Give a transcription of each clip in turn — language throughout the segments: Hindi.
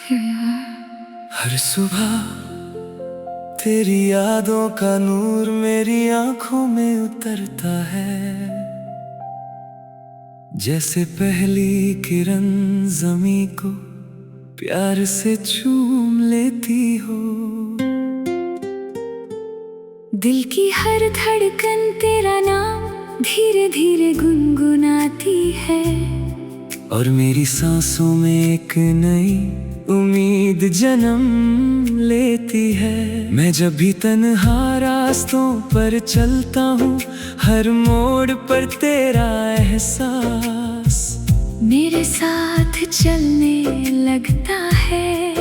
हर सुबह तेरी यादों का नूर मेरी आंखों में उतरता है, जैसे पहली किरण ज़मीं को प्यार से चूम लेती हो। दिल की हर धड़कन तेरा नाम धीरे धीरे गुनगुनाती है, और मेरी सांसों में एक नई उम्मीद जन्म लेती है। मैं जब भी तन्हा रास्तों पर चलता हूँ, हर मोड़ पर तेरा एहसास मेरे साथ चलने लगता है।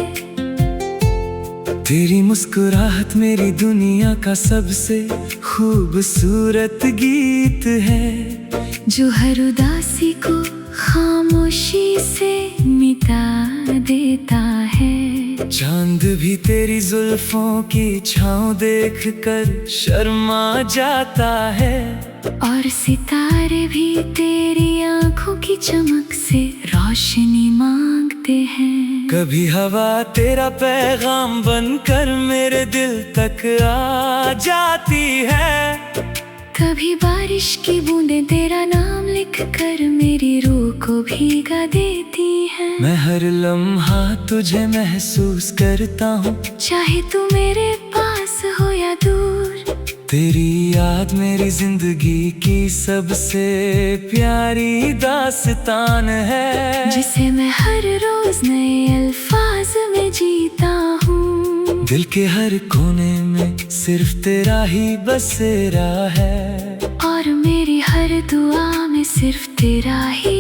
तेरी मुस्कुराहट मेरी दुनिया का सबसे खूबसूरत गीत है, जो हर उदासी को खामोशी से मिटा देता है। चांद भी तेरी जुल्फों की छाँव देखकर शर्मा जाता है, और सितारे भी तेरी आंखों की चमक से रोशनी मांगते हैं। कभी हवा तेरा पैगाम बनकर मेरे दिल तक आ जाती है, कभी बारिश की बूंदें तेरा नाम लिखकर मेरी रूह को भीगा देती हैं। मैं हर लम्हा तुझे महसूस करता हूँ, चाहे तू मेरे पास हो या दूर। तेरी याद मेरी जिंदगी की सबसे प्यारी दास्तान है, जिसे मैं हर रोज नए अल्फाज में जीता हूँ। दिल के हर कोने में सिर्फ तेरा ही बसेरा है, और मेरी हर दुआ में सिर्फ तेरा ही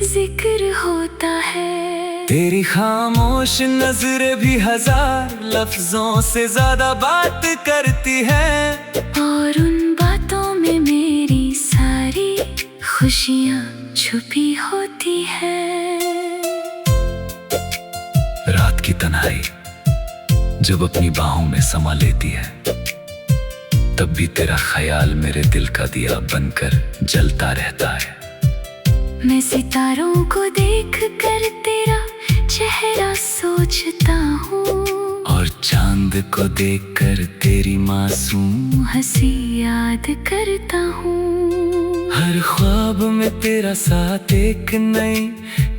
जिक्र होता है। तेरी खामोश नजरें भी हजार लफ्जों से ज्यादा बात करती है, और उन बातों में मेरी सारी खुशियाँ छुपी होती है। रात की तन्हाई जब अपनी बाहों में समा लेती है, तब भी तेरा ख्याल मेरे दिल का दिया बनकर जलता रहता है। मैं सितारों को देख कर तेरा चेहरा सोचता हूँ, और चांद को देखकर तेरी मासूम हंसी याद करता हूँ। हर ख्वाब में तेरा साथ एक नई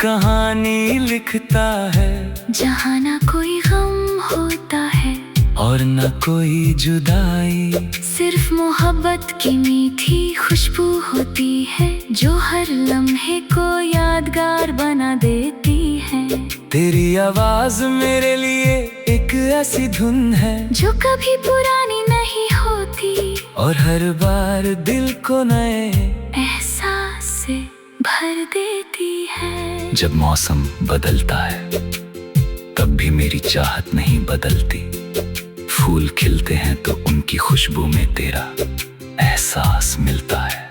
कहानी लिखता है, जहाँ ना कोई गम होता है और न कोई जुदाई, सिर्फ मोहब्बत की मीठी खुशबू होती है, जो हर लम्हे को यादगार बना देती है। तेरी आवाज मेरे लिए एक ऐसी धुन है, जो कभी पुरानी नहीं होती, और हर बार दिल को नए एहसास से भर देती है। जब मौसम बदलता है तब भी मेरी चाहत नहीं बदलती, फूल खिलते हैं तो उनकी खुशबू में तेरा एहसास मिलता है।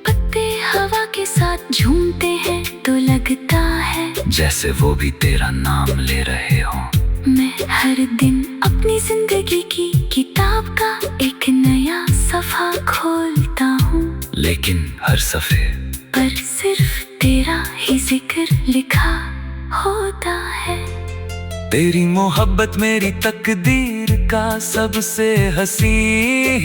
पत्ते हवा के साथ झूमते हैं तो लगता है जैसे वो भी तेरा नाम ले रहे हो। मैं हर दिन अपनी जिंदगी की किताब का एक नया सफ़ा खोलता हूँ, लेकिन हर सफ़े पर सिर्फ तेरा ही जिक्र लिखा होता है। तेरी मोहब्बत मेरी तकदीर का सबसे हसी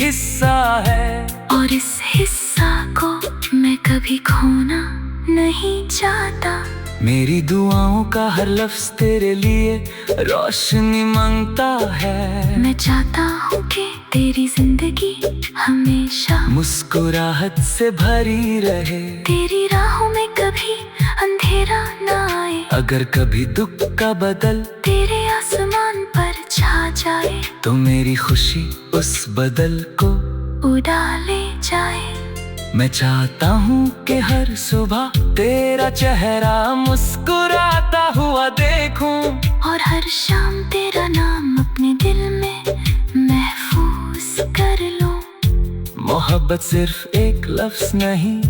हिस्सा है, और इस हिस्सा को मैं कभी खोना नहीं चाहता। मेरी दुआओं का हर लफ्ज तेरे लिए रोशनी मांगता है। मैं चाहता हूँ कि तेरी जिंदगी हमेशा मुस्कुराहट से भरी रहे, तेरी राहों में कभी अंधेरा न आए। अगर कभी दुख का बदल तेरे आसमान पर छा जाए, तो मेरी खुशी उस बदल को उड़ा ले जाए। मैं चाहता हूँ कि हर सुबह तेरा चेहरा मुस्कुराता हुआ देखूं, और हर शाम तेरा नाम अपने दिल में महफूज कर लूं। मोहब्बत सिर्फ एक लफ्ज नहीं,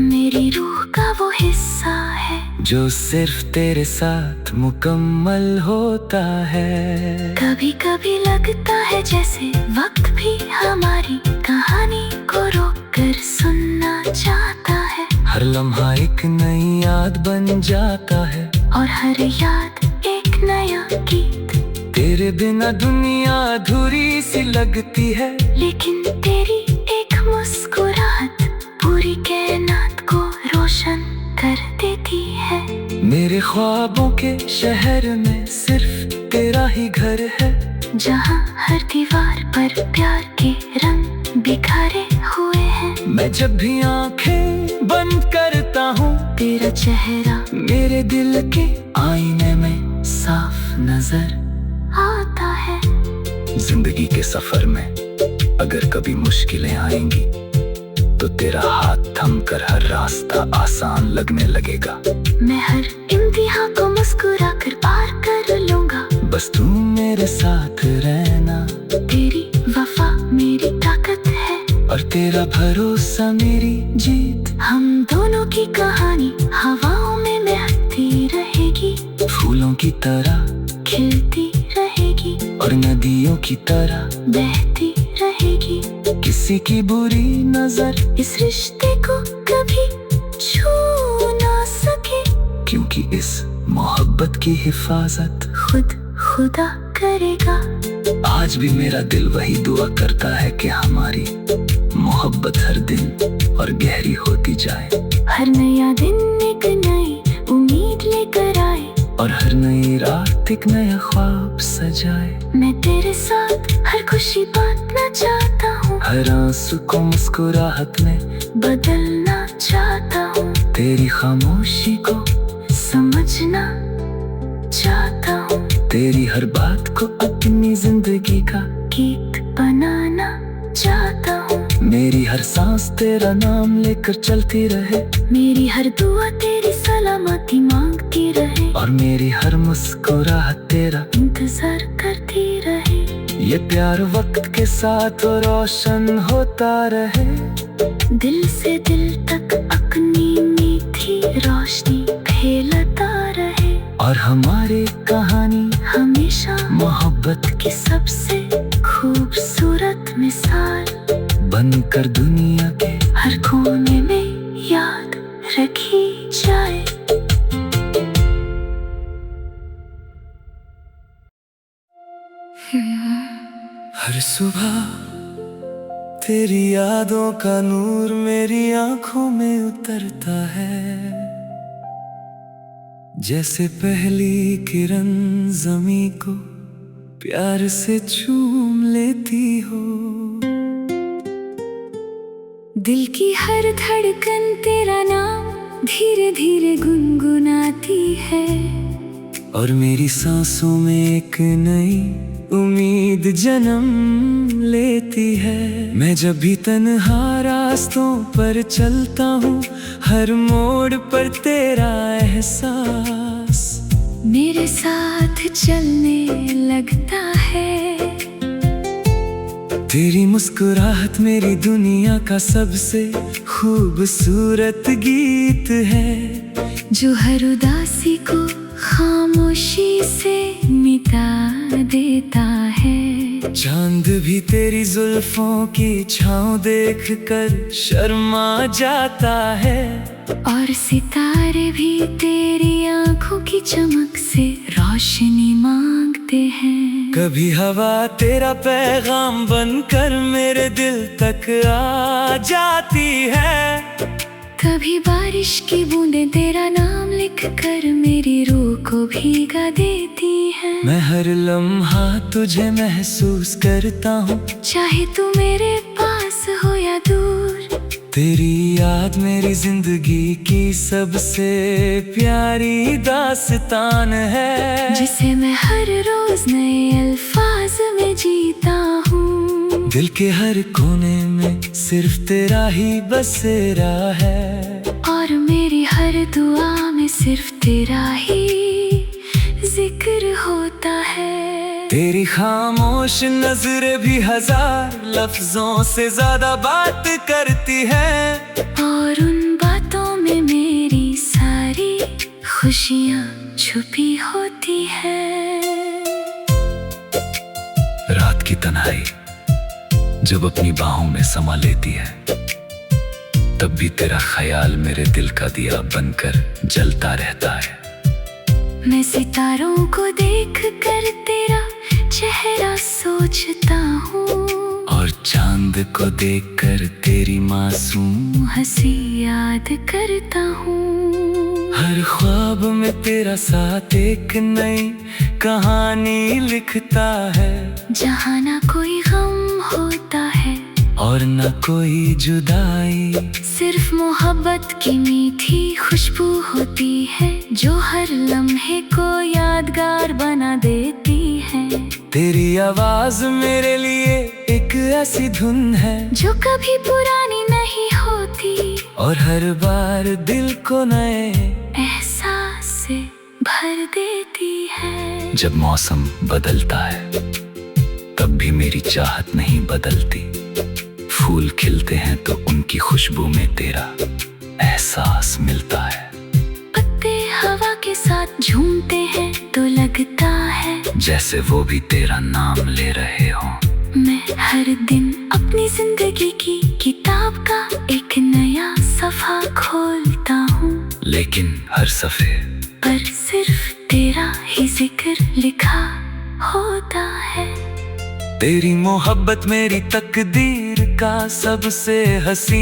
मेरी रूह का वो हिस्सा है, जो सिर्फ तेरे साथ मुकम्मल होता है। कभी कभी लगता है जैसे वक्त भी हमारी कहानी को रोक कर सुनना चाहता है। हर लम्हा एक नई याद बन जाता है, और हर याद एक तेरे बिना दुनिया अधूरी सी लगती है, लेकिन तेरी एक मुस्कुराहट पूरी कायनात को रोशन कर देती है। मेरे ख्वाबों के शहर में सिर्फ तेरा ही घर है, जहाँ हर दीवार पर प्यार के रंग बिखरे हुए हैं। मैं जब भी आंखें बंद करता हूँ, तेरा चेहरा मेरे दिल के आईने में साफ नजर आता है। जिंदगी के सफर में अगर कभी मुश्किलें आएंगी, तो तेरा हाथ थमकर हर रास्ता आसान लगने लगेगा। मैं हर इम्तिहान को मुस्कुरा कर पार कर लूंगा, बस तू मेरे साथ रहना। तेरी वफा मेरी ताकत है, और तेरा भरोसा मेरी जीत। हम दोनों की कहानी हवाओं में महकती रहेगी, फूलों की तरह खिलती रहेगी और नदियों की तरह बहती रहेगी। किसी की बुरी नजर इस रिश्ते को कभी छू ना सके, क्योंकि इस मोहब्बत की हिफाजत खुद खुदा करेगा। आज भी मेरा दिल वही दुआ करता है कि हमारी मोहब्बत हर दिन और गहरी होती जाए। हर नया दिन एक नई उम्मीद लेकर आए, और हर नई रात एक नया ख्वाब सजाए। मैं तेरे साथ हर खुशी बांटना चाहता हूँ, हर आंसू को मुस्कुराहट में बदलना चाहता हूँ, तेरी खामोशी को समझना चाहता हूँ, तेरी हर बात को अपनी जिंदगी का गीत बनाना चाहता हूँ। मेरी हर सांस तेरा नाम लेकर चलती रहे, मेरी हर दुआ तेरी सलामती मांगती रहे, और मेरी हर मुस्कुराहट तेरा इंतजार करती रहे। ये प्यार वक्त के साथ रोशन होता रहे, दिल से दिल तक अपनी मीठी रोशनी फैलता रहे, और हमारी कहानी हमेशा मोहब्बत की सबसे खूबसूरत मिसाल बनकर दुनिया के हर कोने में याद रखी जाए। हर सुबह तेरी यादों का नूर मेरी आंखों में उतरता है, जैसे पहली किरण ज़मीं को प्यार से चूम लेती हो। दिल की हर धड़कन तेरा नाम धीरे धीरे गुनगुनाती है, और मेरी सांसों में एक नई उम्मीद जन्म लेती है। मैं जब भी तन्हा रास्तों पर चलता हूँ, हर मोड़ पर तेरा एहसास मेरे साथ चलने लगता है। तेरी मुस्कुराहट मेरी दुनिया का सबसे खूबसूरत गीत है, जो हर उदासी को खामोशी से मिटा देता है। चांद भी तेरी जुल्फों की छाँव देखकर शर्मा जाता है, और सितारे भी तेरी आंखों की चमक से रोशनी मांगते हैं। कभी हवा तेरा पैगाम बनकर मेरे दिल तक आ जाती है, कभी बारिश की बूंदें तेरा नाम लिखकर मेरी रूह को भीगा देती हैं। मैं हर लम्हा तुझे महसूस करता हूँ, चाहे तू मेरे पास हो या दूर। तेरी याद मेरी जिंदगी की सबसे प्यारी दास्तान है, जिसे मैं हर रोज नए अल्फाज में जीता हूँ। दिल के हर कोने में सिर्फ तेरा ही बसेरा है, और मेरी हर दुआ में सिर्फ तेरा ही जिक्र होता है। तेरी खामोश नजरें भी हजार लफ्जों से ज्यादा बात करती है, और उन बातों में मेरी सारी खुशियाँ छुपी होती है। रात की तन्हाई जब अपनी बाहों में समा लेती है, तब भी तेरा ख्याल मेरे दिल का दिया बनकर जलता रहता है। मैं सितारों को देख कर तेरा चेहरा सोचता हूँ, और चांद को देखकर तेरी मासूम हंसी याद करता हूँ। हर ख्वाब में तेरा साथ एक नई कहानी लिखता है, जहाँ ना कोई गम होता है और न कोई जुदाई। सिर्फ मोहब्बत की मीठी खुशबू होती है, जो हर लम्हे को यादगार बना देती है। तेरी आवाज मेरे लिए एक ऐसी धुन है, जो कभी पुरानी नहीं होती, और हर बार दिल को नए एहसास से भर देती है। जब मौसम बदलता है तब भी मेरी चाहत नहीं बदलती। फूल खिलते हैं तो उनकी खुशबू में तेरा एहसास मिलता है। पत्ते हवा के साथ झूमते हैं तो लगता है जैसे वो भी तेरा नाम ले रहे हों। मैं हर दिन अपनी जिंदगी की किताब का एक नया सफ़ा खोलता हूँ, लेकिन हर सफ़े पर सिर्फ तेरा ही जिक्र लिखा होता है। तेरी मोहब्बत मेरी तकदीर का सबसे हसी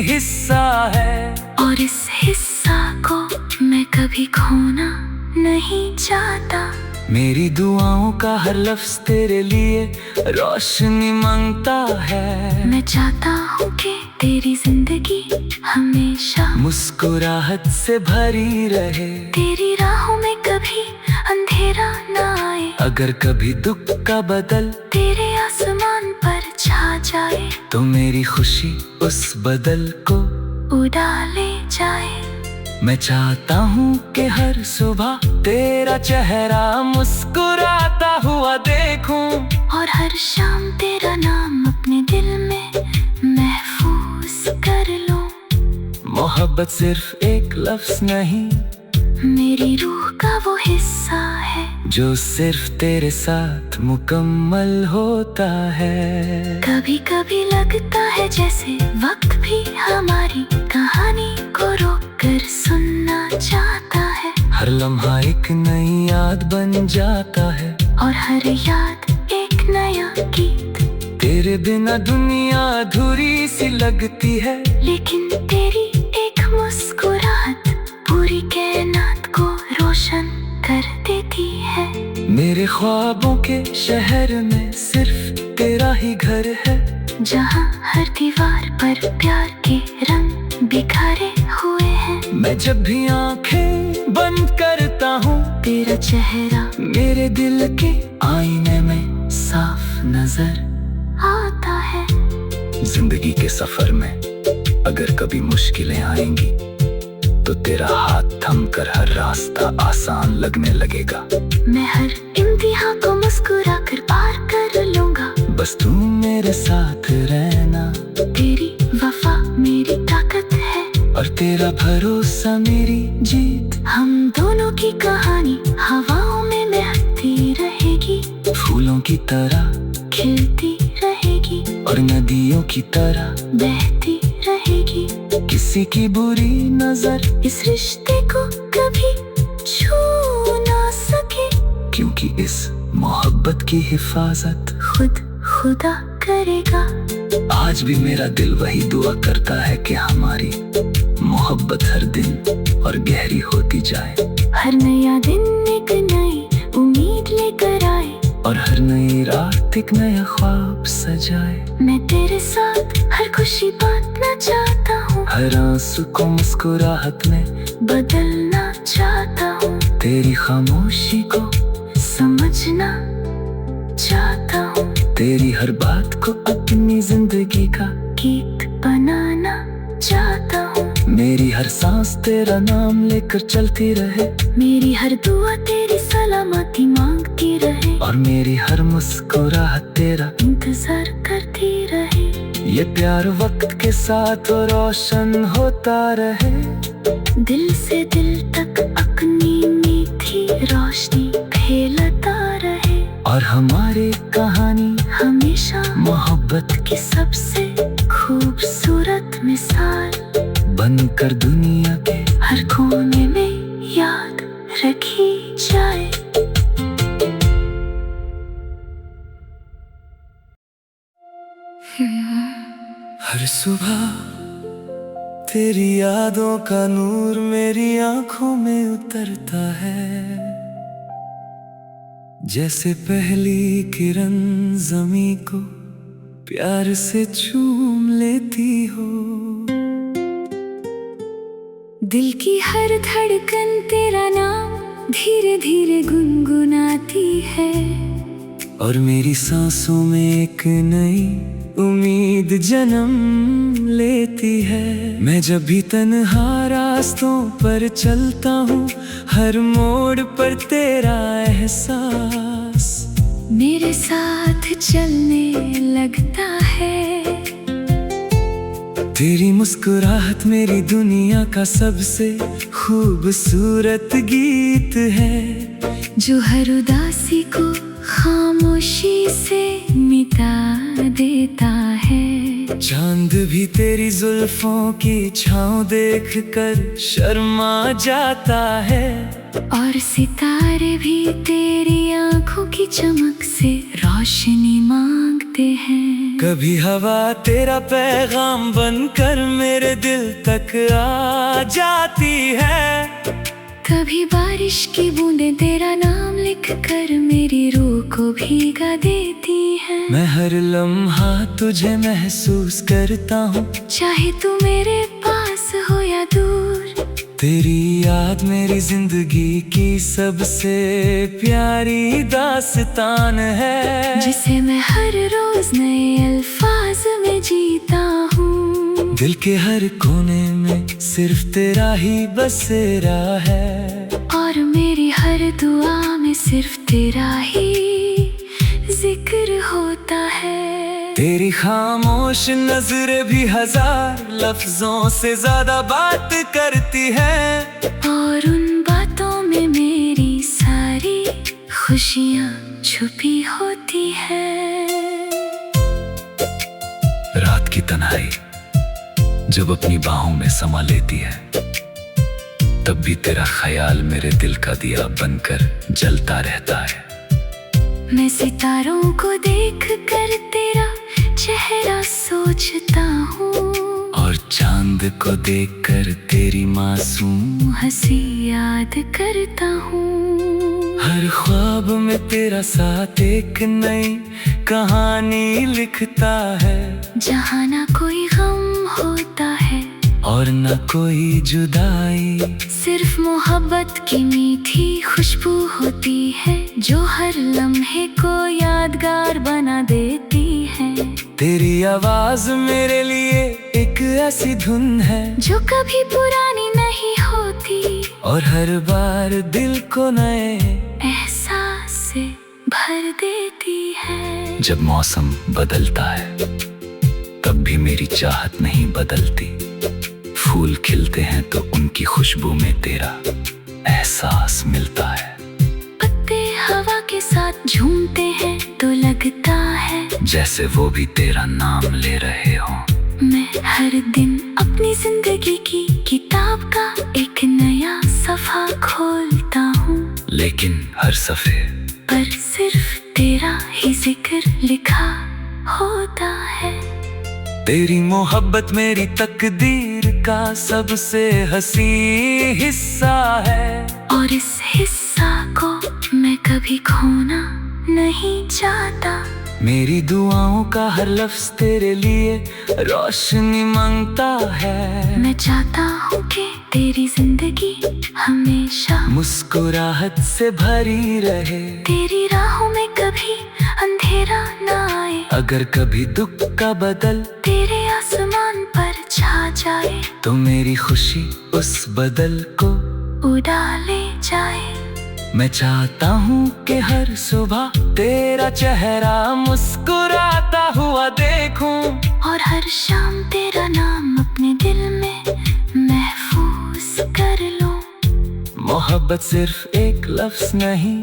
हिस्सा है, और इस हिस्सा को मैं कभी खोना नहीं चाहता। मेरी दुआओं का हर लफ्ज तेरे लिए रोशनी मांगता है। मैं चाहता हूँ कि तेरी जिंदगी हमेशा मुस्कुराहट से भरी रहे, तेरी राहों में कभी अंधेरा ना आए। अगर कभी दुख का बदल तेरे आसमान पर छा जाए, तो मेरी खुशी उस बदल को उड़ा ले जाए। मैं चाहता हूँ कि हर सुबह तेरा चेहरा मुस्कुराता हुआ देखूं, और हर शाम तेरा नाम अपने दिल में महफूज कर लूं। मोहब्बत सिर्फ एक लफ्ज नहीं, मेरी रूह का वो हिस्सा है, जो सिर्फ तेरे साथ मुकम्मल होता है। कभी कभी लगता है जैसे वक्त भी हमारी कहानी को रोक कर सुनना चाहता है। हर लम्हा एक नई याद बन जाता है, और हर याद एक नया गीत। तेरे बिना दुनिया अधूरी सी लगती है, लेकिन तेरी एक मुस्कुराहट पूरी कायनात को रोशन कर देती है। मेरे ख्वाबों के शहर में सिर्फ तेरा ही घर है, जहाँ हर दीवार पर प्यार के रंग बिखरे हुए हैं। मैं जब भी आंखें बंद करता हूँ, तेरा चेहरा मेरे दिल के आईने में साफ नजर आता है। जिंदगी के सफर में अगर कभी मुश्किलें आएंगी, तो तेरा हाथ थमकर हर रास्ता आसान लगने लगेगा। मैं हर इम्तिहान को मुस्कुरा कर पार कर लूंगा, बस तू मेरे साथ रहना। तेरी वफा मेरी ताकत है, और तेरा भरोसा मेरी जीत। हम दोनों की कहानी हवाओं में महकती रहेगी, फूलों की तरह खिलती रहेगी, और नदियों की तरह बहती रहेगी। किसी की बुरी नजर इस रिश्ते को कभी छू ना सके, क्योंकि इस मोहब्बत की हिफाजत खुद खुदा करेगा। आज भी मेरा दिल वही दुआ करता है कि हमारी मोहब्बत हर दिन और गहरी होती जाए। हर नया दिन एक नई उम्मीद लेकर आए, और हर नई रात एक नया ख्वाब सजाए। मैं तेरे साथ हर खुशी बांटना चाहता हूँ, हर आंसू को मुस्कुराहट में बदलना चाहता हूँ। तेरी खामोशी को समझना चाहता हूँ, तेरी हर बात को अपनी जिंदगी का गीत बनाना चाहता हूँ। मेरी हर सांस तेरा नाम लेकर चलती रहे, मेरी हर दुआ तेरी सलामती मांगती रहे, और मेरी हर मुस्कुराहट तेरा इंतजार करती रहे। ये प्यार वक्त के साथ रोशन होता रहे, दिल से दिल तक अपनी मीठी रोशनी फैलता रहे, और हमारी कहानी हमेशा मोहब्बत की सबसे खूबसूरत मिसाल बनकर दुनिया के हर कोने में याद रखी जाए। हर सुबह तेरी यादों का नूर मेरी आंखों में उतरता है, जैसे पहली किरण ज़मीं को प्यार से चूम लेती हो। दिल की हर धड़कन तेरा नाम धीरे धीरे गुनगुनाती है, और मेरी सांसों में एक नई उम्मीद जन्म लेती है। मैं जब भी तन्हा रास्तों पर चलता हूँ, हर मोड़ पर तेरा एहसास मेरे साथ चलने लगता है। तेरी मुस्कुराहट मेरी दुनिया का सबसे खूबसूरत गीत है, जो हर उदासी को खामोशी से मिटा देता है। चांद भी तेरी जुल्फों की छाँव देख कर शर्मा जाता है, और सितारे भी तेरी आंखों की चमक से रोशनी मांगते हैं। कभी हवा तेरा पैगाम बनकर मेरे दिल तक आ जाती है, कभी बारिश की बूंदें तेरा नाम लिख कर मेरी रूह को भीगा देती है। मैं हर लम्हा तुझे महसूस करता हूँ, चाहे तू मेरे पास हो या दूर। तेरी याद मेरी जिंदगी की सबसे प्यारी दास्तान है, जिसे मैं हर रोज नए अल्फाज में जीता हूँ। दिल के हर कोने में सिर्फ तेरा ही बसेरा है, और मेरी हर दुआ में सिर्फ तेरा ही जिक्र होता है। तेरी खामोश नजरें भी हजार लफ्जों से ज्यादा बात करती है, और उन बातों में मेरी सारी खुशियाँ छुपी होती है। रात की तन्हाई जब अपनी बाहों में समा लेती है, तब भी तेरा ख्याल मेरे दिल का दिया बनकर जलता रहता है। मैं सितारों को देख कर तेरा चेहरा सोचता हूँ, और चांद को देखकर तेरी मासूम हंसी याद करता हूँ। हर ख्वाब में तेरा साथ एक नई कहानी लिखता है, जहाँ ना कोई गम होता है और न कोई जुदाई, सिर्फ मोहब्बत की मीठी खुशबू होती है, जो हर लम्हे को यादगार बना देती है। तेरी आवाज मेरे लिए एक ऐसी धुन है, जो कभी पुरानी नहीं होती, और हर बार दिल को नए एहसास से भर देती है। जब मौसम बदलता है तब भी मेरी चाहत नहीं बदलती, फूल खिलते हैं तो उनकी खुशबू में तेरा एहसास मिलता है। पत्ते हवा के साथ झूमते हैं तो लगता है जैसे वो भी तेरा नाम ले रहे हो। मैं हर दिन अपनी जिंदगी की किताब का एक नया सफा खोलता हूँ, लेकिन हर सफ़े पर सिर्फ तेरा ही जिक्र लिखा होता है। तेरी मोहब्बत मेरी तकदीर का सबसे हसी हिस्सा है, और इस हिस्सा को मैं कभी खोना नहीं चाहता। मेरी दुआओं का हर लफ्ज तेरे लिए रोशनी मांगता है। मैं चाहता हूँ कि तेरी जिंदगी हमेशा मुस्कुराहट से भरी रहे, तेरी राहों में कभी अंधेरा ना आए। अगर कभी दुख का बदल तेरे आसमान पर छा जाए, तो मेरी खुशी उस बदल को उड़ा ले जाए। मैं चाहता हूँ कि हर सुबह तेरा चेहरा मुस्कुराता हुआ देखूं, और हर शाम तेरा नाम अपने दिल में महफूज कर लूं। मोहब्बत सिर्फ एक लफ्ज नहीं,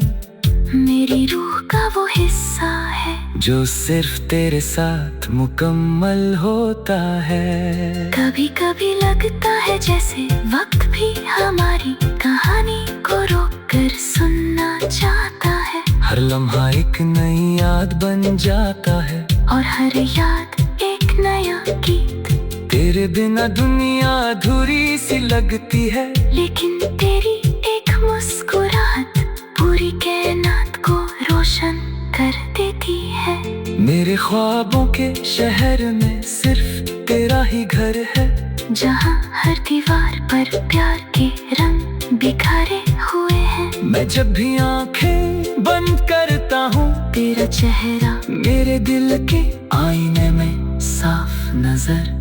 मेरी रूह का वो हिस्सा है, जो सिर्फ तेरे साथ मुकम्मल होता है। कभी कभी लगता है जैसे वक्त भी हमारी कहानी को रोक कर सुनना चाहता है। हर लम्हा एक नई याद बन जाता है, और हर याद एक एक नया गीत। तेरे बिना दुनिया अधूरी सी लगती है, लेकिन तेरी एक मुस्कुराहट पूरी कायनात को रोशन कर देती है। मेरे ख्वाबों के शहर में सिर्फ तेरा ही घर है, जहाँ हर दीवार पर प्यार के रंग बिखरे हुए हैं। मैं जब भी आंखें बंद करता हूँ, तेरा चेहरा मेरे दिल के आईने में साफ नजर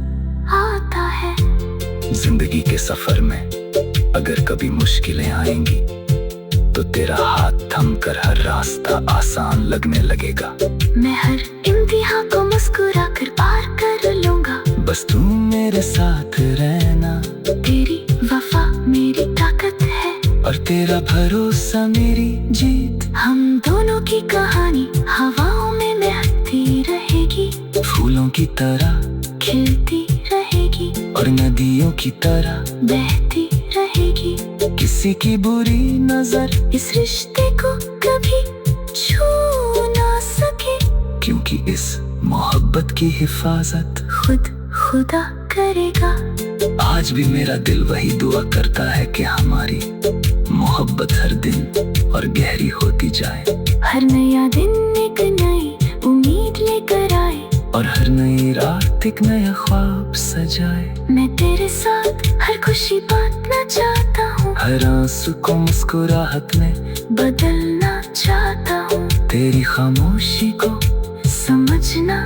आता है। जिंदगी के सफर में अगर कभी मुश्किलें आएंगी, तो तेरा हाथ थमकर हर रास्ता आसान लगने लगेगा। मैं हर इम्तिहान को मुस्कुरा कर पार कर लूंगा, बस तू मेरे साथ रहना। तेरी वफा मेरी ताकत है, और तेरा भरोसा मेरी जीत। हम दोनों की कहानी हवाओं में महकती रहेगी, फूलों की तरह खिलती रहेगी और नदियों की तरह बहती रहेगी। किसी की बुरी नजर इस रिश्ते को कभी छू ना सके, क्योंकि इस मोहब्बत की हिफाजत खुद खुदा करेगा। आज भी मेरा दिल वही दुआ करता है कि हमारी मोहब्बत हर दिन और गहरी होती जाए। हर नया दिन एक नई उम्मीद लेकर आए, और हर नई रात एक नया ख्वाब सजाए। मैं तेरे साथ हर खुशी बांटना चाहता हूँ, हर आंसू को मुस्कुराहट में बदलना चाहता हूँ, तेरी खामोशी को समझना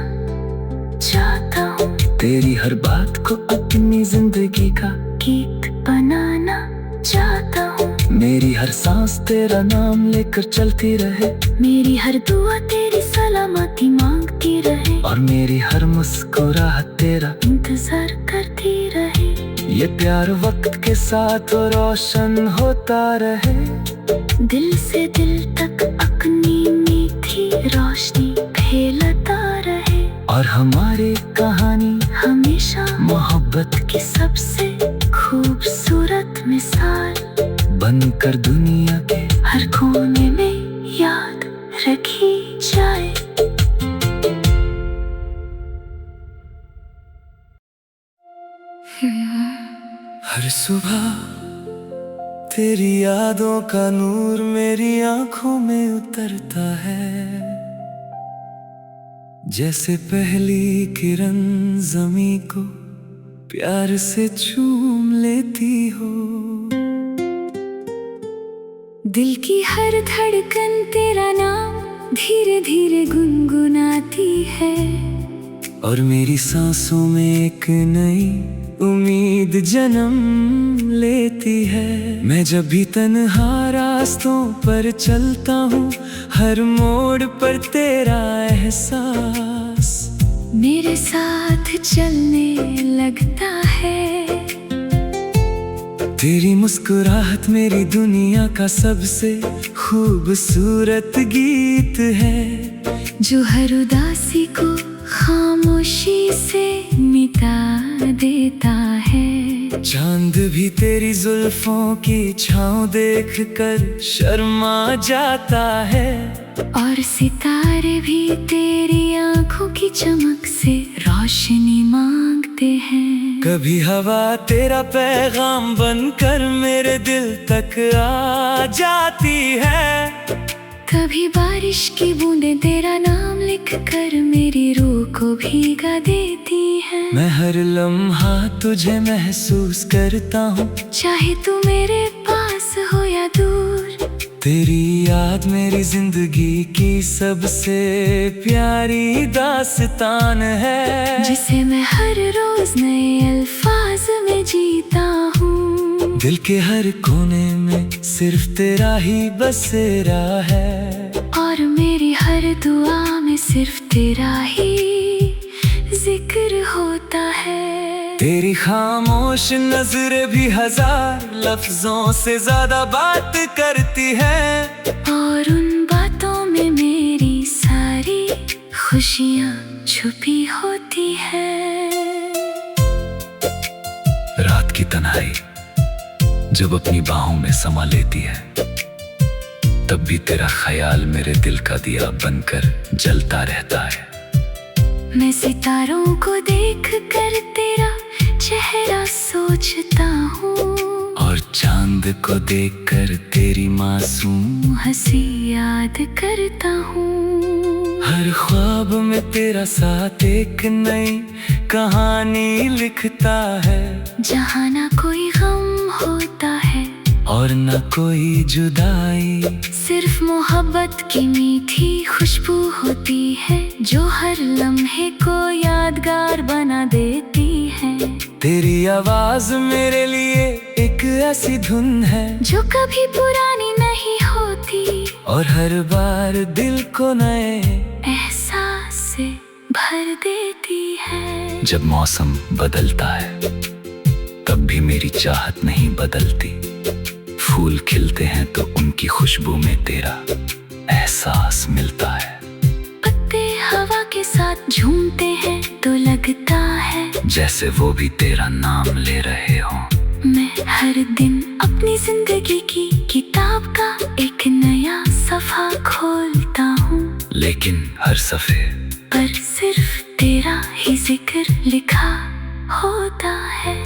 चाहता हूँ, तेरी हर बात को अपनी जिंदगी का गीत बनाना चाहता हूँ। मेरी हर सांस तेरा नाम लेकर चलती रहे, मेरी हर दुआ तेरी सलामती मांगती रहे, और मेरी हर मुस्कुराहट तेरा इंतजार करती रहे। ये प्यार वक्त के साथ रोशन होता रहे, दिल से दिल तक अपनी मीठी रोशनी फैलता रहे, और हमारी कहानी हमेशा मोहब्बत की सबसे खूबसूरत मिसाल बनकर दुनिया के हर कोने में याद रखी जाए। हर सुबह तेरी यादों का नूर मेरी आंखों में उतरता है, जैसे पहली किरण ज़मीं को प्यार से चूम लेती हो। दिल की हर धड़कन तेरा नाम धीरे धीरे गुनगुनाती है, और मेरी सांसों में एक नई उम्मीद जन्म लेती है। मैं जब भी तन्हा रास्तों पर चलता हूँ, हर मोड़ पर तेरा एहसास मेरे साथ चलने लगता है। तेरी मुस्कुराहट मेरी दुनिया का सबसे खूबसूरत गीत है, जो हर उदासी को खामोशी से मिटा देता है। चांद भी तेरी जुल्फों की छाँव देखकर शर्मा जाता है, और सितारे भी तेरी आंखों की चमक से रोशनी मांगते हैं। कभी हवा तेरा पैगाम बनकर मेरे दिल तक आ जाती है, कभी बारिश की बूंदें तेरा नाम लिखकर मेरी रूह को भीगा देती हैं। मैं हर लम्हा तुझे महसूस करता हूँ, चाहे तू मेरे पास हो या दूर। तेरी याद मेरी जिंदगी की सबसे प्यारी दास्तान है, जिसे मैं हर रोज नए अल्फाज में जीता हूँ। दिल के हर कोने में सिर्फ तेरा ही बसेरा है, और मेरी हर दुआ में सिर्फ तेरा ही जिक्र होता है। तेरी खामोश नजरें भी हजार लफ्जों से ज्यादा बात करती है, और उन बातों में मेरी सारी खुशियाँ छुपी होती है। रात की तन्हाई जब अपनी बाहों में समा लेती है, तब भी तेरा ख्याल मेरे दिल का दिया बनकर जलता रहता है। मैं सितारों को देख कर तेरा चेहरा सोचता हूँ, और चांद को देखकर तेरी मासूम हंसी याद करता हूँ। हर ख्वाब में तेरा साथ एक नई कहानी लिखता है, जहाँ ना कोई गम होता है और न कोई जुदाई, सिर्फ मोहब्बत की मीठी खुशबू होती है, जो हर लम्हे को यादगार बना देती है। तेरी आवाज मेरे लिए एक ऐसी धुन है जो कभी पुरानी नहीं होती, और हर बार दिल को नए एहसास से भर देती है। जब मौसम बदलता है तब भी मेरी चाहत नहीं बदलती, फूल खिलते हैं तो उनकी खुशबू में तेरा एहसास मिलता है। पत्ते हवा के साथ झूमते हैं तो लगता है जैसे वो भी तेरा नाम ले रहे हो। मैं हर दिन अपनी जिंदगी की किताब का एक नया सफ़ा खोलता हूँ, लेकिन हर सफ़े पर सिर्फ तेरा ही जिक्र लिखा होता है।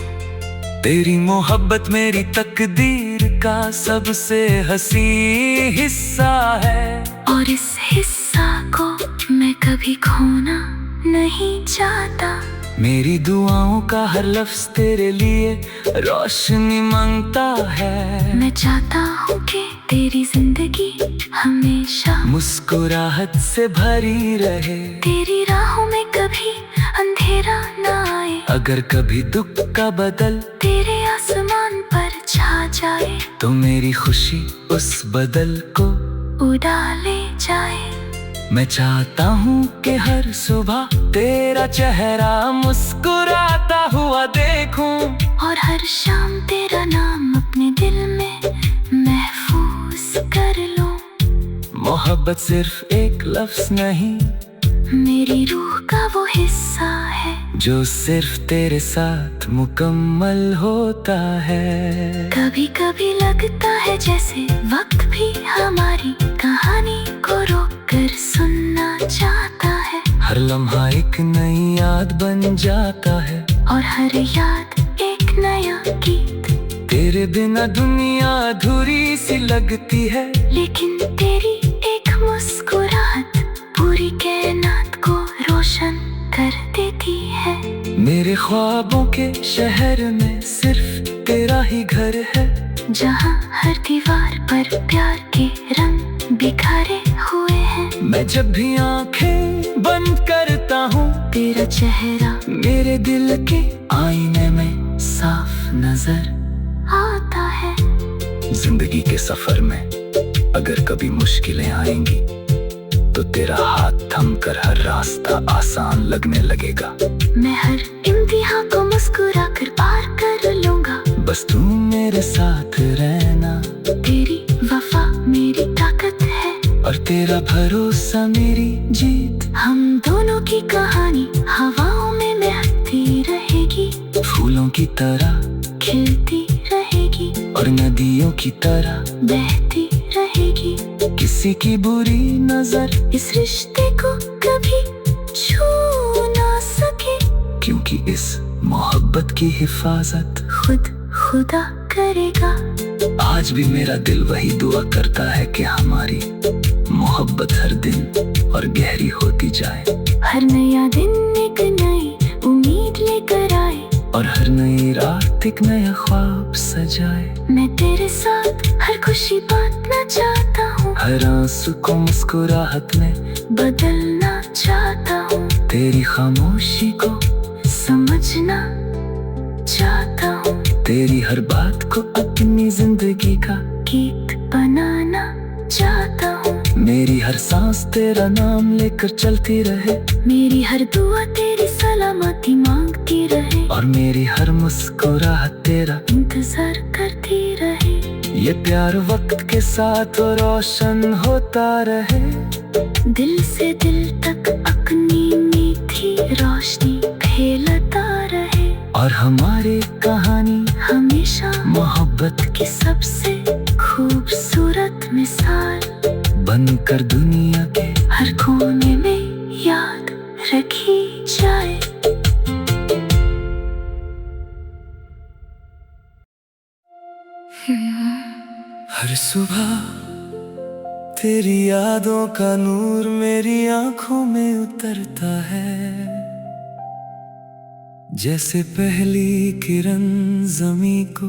तेरी मोहब्बत मेरी तकदीर का सबसे हसी हिस्सा है, और इस हिस्सा को मैं कभी खोना नहीं चाहता। मेरी दुआओं का हर लफ्ज तेरे लिए रोशनी मांगता है। मैं चाहता हूँ कि तेरी जिंदगी हमेशा मुस्कुराहट से भरी रहे, तेरी राहों में कभी अंधेरा न आए। अगर कभी दुख का बदल तेरे आसमान पर छा जाए तो मेरी खुशी उस बदल को उड़ा ले जाए। मैं चाहता हूँ कि हर सुबह तेरा चेहरा मुस्कुराता हुआ देखूं, और हर शाम तेरा नाम अपने दिल में महफूज कर लूं। मोहब्बत सिर्फ एक लफ्ज नहीं, मेरी रूह का वो हिस्सा है जो सिर्फ तेरे साथ मुकम्मल होता है। कभी कभी लगता है जैसे वक्त भी हमारी कहानी को रोक कर सुनना चाहता है। हर लम्हा एक नई याद बन जाता है, और हर याद एक नया गीत। तेरे बिना दुनिया अधूरी सी लगती है, लेकिन तेरी एक मुस्कुराहट पूरी कायनात को रोशन कर देती है। मेरे ख्वाबों के शहर में सिर्फ तेरा ही घर है, जहाँ हर दीवार पर प्यार के रंग बिखरे हुए हैं। मैं जब भी आंखें बंद करता हूँ तेरा चेहरा मेरे दिल के आईने में साफ नजर आता है। जिंदगी के सफर में अगर कभी मुश्किलें आएंगी तो तेरा हाथ थमकर हर रास्ता आसान लगने लगेगा। मैं हर इम्तिहान को मुस्कुरा कर पार कर लूंगा, बस तू मेरे साथ रहना। तेरी वफा मेरी ताकत है, और तेरा भरोसा मेरी जीत। हम दोनों की कहानी हवाओं में महकती रहेगी, फूलों की तरह खिलती रहेगी, और नदियों की तरह बहती रहेगी। किसी की बुरी नजर इस रिश्ते को कभी छू ना सके, क्योंकि इस मोहब्बत की हिफाजत खुद खुदा करेगा। आज भी मेरा दिल वही दुआ करता है कि हमारी मोहब्बत हर दिन और गहरी होती जाए। हर नया दिन एक नई उम्मीद लेकर आए, और हर नई रात एक नया ख्वाब सजाए। मैं तेरे साथ हर खुशी बांटना चाहता हूँ, हर आंसू को मुस्कुराहट में बदलना चाहता हूँ, तेरी खामोशी को समझना चाहता हूँ, तेरी हर बात को अपनी जिंदगी का गीत बनाना चाहता हूँ। मेरी हर सांस तेरा नाम लेकर चलती रहे, मेरी हर दुआ तेरी सलामती मांगती रहे, और मेरी हर मुस्कुराहट तेरा इंतजार करती रहे। ये प्यार वक्त के साथ रोशन होता रहे, दिल से दिल तक अपनी मीठी रोशनी फैलता रहे, और हमारी कहानी हमेशा मोहब्बत की सबसे खूबसूरत मिसाल बनकर दुनिया के हर कोने में याद रखी जाए। हर सुबह तेरी यादों का नूर मेरी आंखों में उतरता है, जैसे पहली किरण ज़मीं को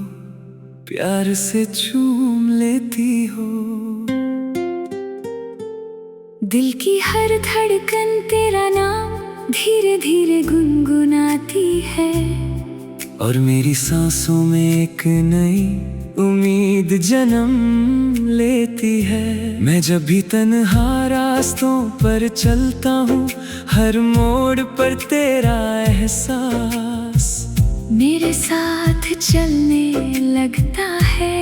प्यार से चूम लेती हो। दिल की हर धड़कन तेरा नाम धीरे धीरे गुनगुनाती है, और मेरी सांसों में एक नई उम्मीद जन्म लेती है। मैं जब भी तन्हा रास्तों पर चलता हूँ, हर मोड़ पर तेरा एहसास मेरे साथ चलने लगता है।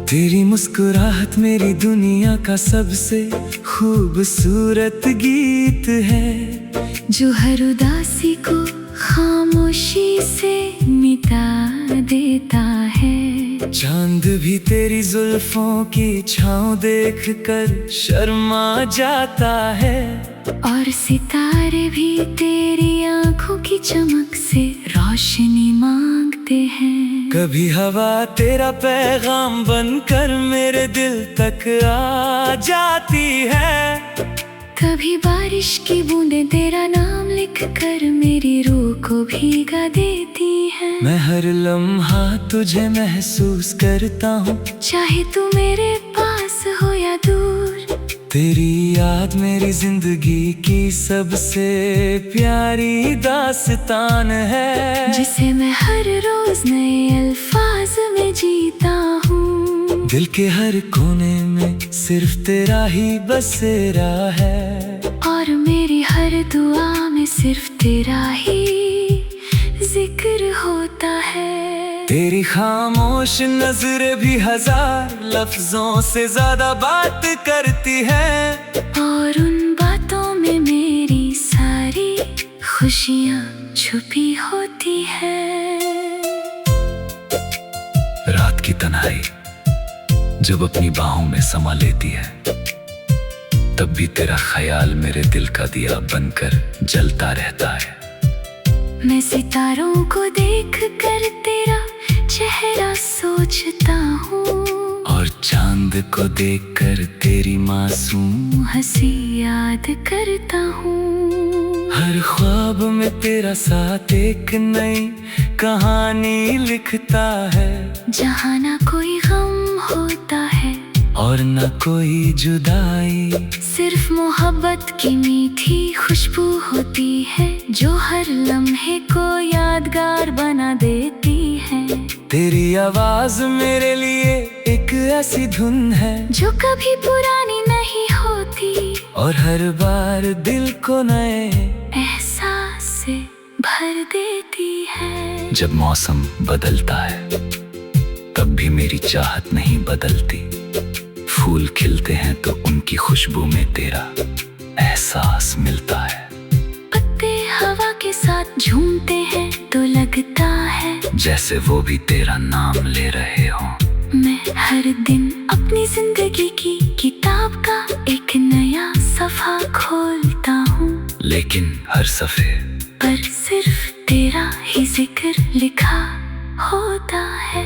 तेरी मुस्कुराहट मेरी दुनिया का सबसे खूबसूरत गीत है, जो हर उदासी को खामोशी से मिटा देता है। चांद भी तेरी जुल्फों की छाँव देखकर शर्मा जाता है, और सितारे भी तेरी आंखों की चमक से रोशनी मांगते हैं। कभी हवा तेरा पैगाम बनकर मेरे दिल तक आ जाती है, कभी बारिश की बूंदें तेरा नाम लिखकर मेरी रूह को भीगा देती हैं। मैं हर लम्हा तुझे महसूस करता हूँ, चाहे तू मेरे पास हो या दूर। तेरी याद मेरी जिंदगी की सबसे प्यारी दास्तान है, जिसे मैं हर रोज नए अल्फाज में जीता हूँ। दिल के हर कोने में सिर्फ तेरा ही बसेरा है, और मेरी हर दुआ में सिर्फ तेरा ही जिक्र होता है। तेरी खामोश नजरें भी हजार लफ्जों से ज्यादा बात करती है, और उन बातों में मेरी सारी खुशियाँ छुपी होती है। रात की तन्हाई जब अपनी बाहों में समा लेती है, तब भी तेरा ख्याल मेरे दिल का दिया बनकर जलता रहता है। मैं सितारों को देख कर तेरा चेहरा सोचता हूँ, और चांद को देखकर तेरी मासूम हंसी याद करता हूँ। हर ख्वाब में तेरा साथ एक नई कहानी लिखता है, जहाँ ना कोई गम होता है और न कोई जुदाई, सिर्फ मोहब्बत की मीठी खुशबू होती है, जो हर लम्हे को यादगार बना देती है। तेरी आवाज मेरे लिए एक ऐसी धुन है, जो कभी पुरानी नहीं होती, और हर बार दिल को नए एहसास से भर देती है। जब मौसम बदलता है तब भी मेरी चाहत नहीं बदलती, फूल खिलते हैं तो उनकी खुशबू में तेरा एहसास मिलता है। पत्ते हवा के साथ झूमते हैं तो लगता है जैसे वो भी तेरा नाम ले रहे हो। मैं हर दिन अपनी जिंदगी की किताब का एक नया सफ़ा खोलता हूँ, लेकिन हर सफ़े पर सिर्फ तेरा ही जिक्र लिखा होता है।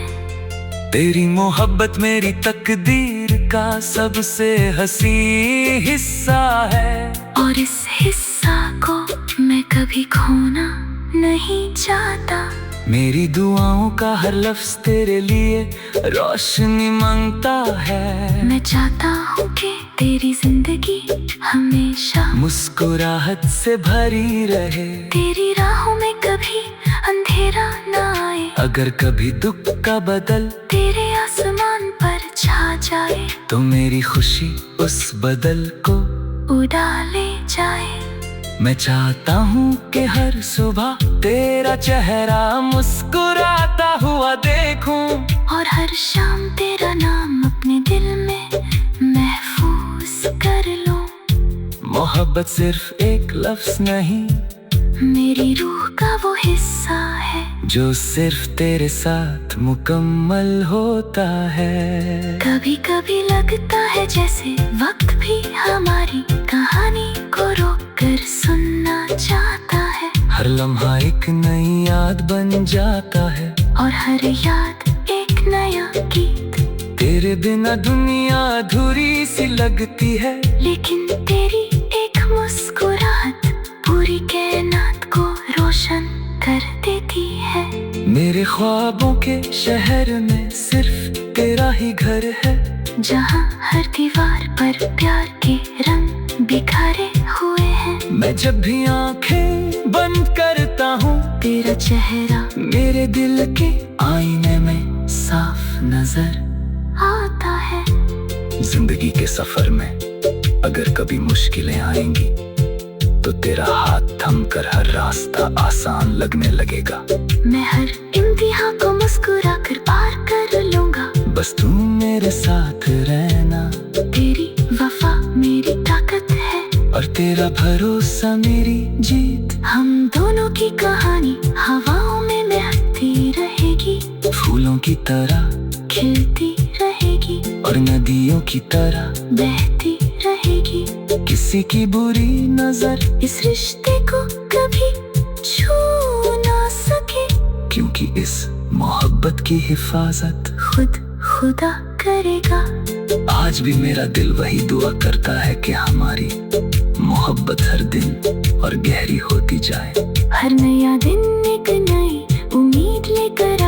तेरी मोहब्बत मेरी तकदीर का सबसे हसी हिस्सा है, और इस हिस्सा को मैं कभी खोना नहीं चाहता। मेरी दुआओं का हर लफ्ज तेरे लिए रोशनी मांगता है। मैं चाहता हूँ कि तेरी जिंदगी हमेशा मुस्कुराहट से भरी रहे, तेरी राहों में कभी अंधेरा ना आए। अगर कभी दुख का बदल तेरे आसमान पर छा जाए, तो मेरी खुशी उस बदल को उड़ा ले जाए। मैं चाहता हूँ कि हर सुबह तेरा चेहरा मुस्कुराता हुआ देखूं, और हर शाम तेरा नाम अपने दिल में महफूज कर लूं। मोहब्बत सिर्फ एक लफ्ज नहीं, मेरी रूह का वो हिस्सा है, जो सिर्फ तेरे साथ मुकम्मल होता है। कभी कभी लगता है जैसे वक्त भी हमारी कहानी को रोक कर सुनना चाहता है। हर लम्हा एक नई याद बन जाता है, और हर याद एक नया गीत। तेरे बिना दुनिया अधूरी सी लगती है, लेकिन तेरी एक मुस्कुराहट पूरी कायनात को रोशन कर देती है। मेरे ख्वाबों के शहर में सिर्फ तेरा ही घर है, जहाँ हर दीवार पर प्यार के रंग बिखरे हुए हैं। मैं जब भी आंखें बंद करता हूँ, तेरा चेहरा मेरे दिल के आईने में साफ नजर आता है। जिंदगी के सफर में अगर कभी मुश्किलें आएंगी, तो तेरा हाथ थमकर हर रास्ता आसान लगने लगेगा। मैं हर इम्तिहान को मुस्कुरा कर पार कर लूंगा, बस तू मेरे साथ रहना। तेरी वफा मेरी ताकत है, और तेरा भरोसा मेरी जीत। हम दोनों की कहानी हवाओं में महकती रहेगी, फूलों की तरह खिलती रहेगी, और नदियों की तरह बहती रहेगी। किसी की बुरी नजर इस रिश्ते को कभी छू ना सके, क्योंकि इस मोहब्बत की हिफाजत खुद खुदा करेगा। आज भी मेरा दिल वही दुआ करता है कि हमारी मोहब्बत हर दिन और गहरी होती जाए। हर नया दिन एक नई उम्मीद लेकर